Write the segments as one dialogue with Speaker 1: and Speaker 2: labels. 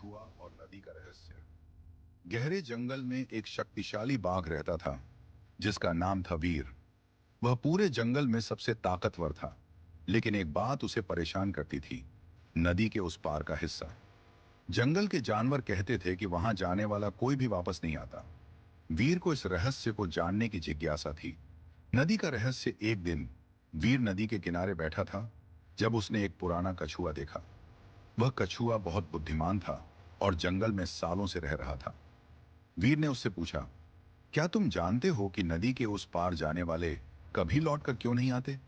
Speaker 1: कछुआ और नदी का रहस्य। गहरे जंगल में एक शक्तिशाली बाघ रहता था जिसका नाम था वीर। वह पूरे जंगल में सबसे ताकतवर था, लेकिन एक बात उसे परेशान करती थी, नदी के उस पार का हिस्सा। जंगल के जानवर कहते थे कि वहां जाने वाला कोई भी वापस नहीं आता। वीर को इस रहस्य को जानने की जिज्ञासा थी। नदी का रहस्य। एक दिन वीर नदी के किनारे बैठा था जब उसने एक पुराना कछुआ देखा। वह कछुआ बहुत बुद्धिमान था और जंगल में सालों से रह रहा था। वीर ने उससे पूछा, क्या तुम जानते हो कि नदी के उस पार जाने वाले कभी लौटकर क्यों नहीं आते?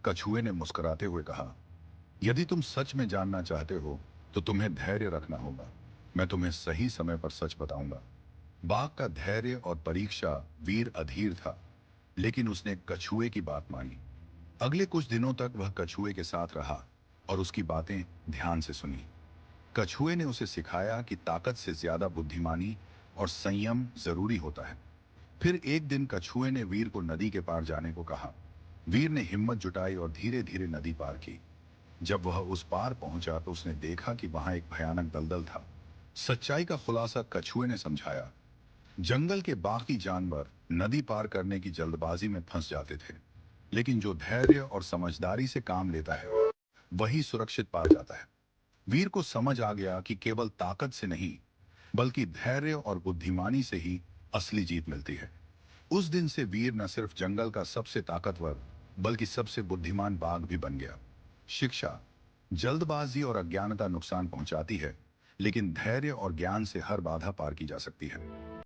Speaker 1: कछुए ने मुस्कुराते हुए कहा, यदि तुम सच में जानना चाहते हो तो तुम्हें धैर्य रखना होगा। मैं तुम्हें सही समय पर सच बताऊंगा। बाघ का धैर्य और परीक्षा। वीर अधीर था, लेकिन उसने कछुए की बात मानी। अगले कुछ दिनों तक वह कछुए के साथ रहा और उसकी बातें ध्यान से सुनी। कछुए ने उसे सिखाया कि ताकत से ज्यादा बुद्धिमानी और संयम जरूरी होता है। फिर एक दिन कछुए ने वीर को नदी के पार जाने को कहा। वीर ने हिम्मत जुटाई और धीरे धीरे नदी पार की। जब वह उस पार पहुंचा तो उसने देखा कि वहां एक भयानक दलदल था। सच्चाई का खुलासा कछुए ने समझाया। जंगल के बाकी जानवर नदी पार करने की जल्दबाजी में फंस जाते थे, लेकिन जो धैर्य और समझदारी से काम लेता है वही सुरक्षित पार जाता है। वीर को समझ आ गया कि केवल ताकत से नहीं, बल्कि धैर्य और बुद्धिमानी से ही असली जीत मिलती है। उस दिन से वीर न सिर्फ जंगल का सबसे ताकतवर, बल्कि सबसे बुद्धिमान बाघ भी बन गया। शिक्षा। जल्दबाजी और अज्ञानता नुकसान पहुंचाती है, लेकिन धैर्य और ज्ञान से हर बाधा पार की जा सकती है।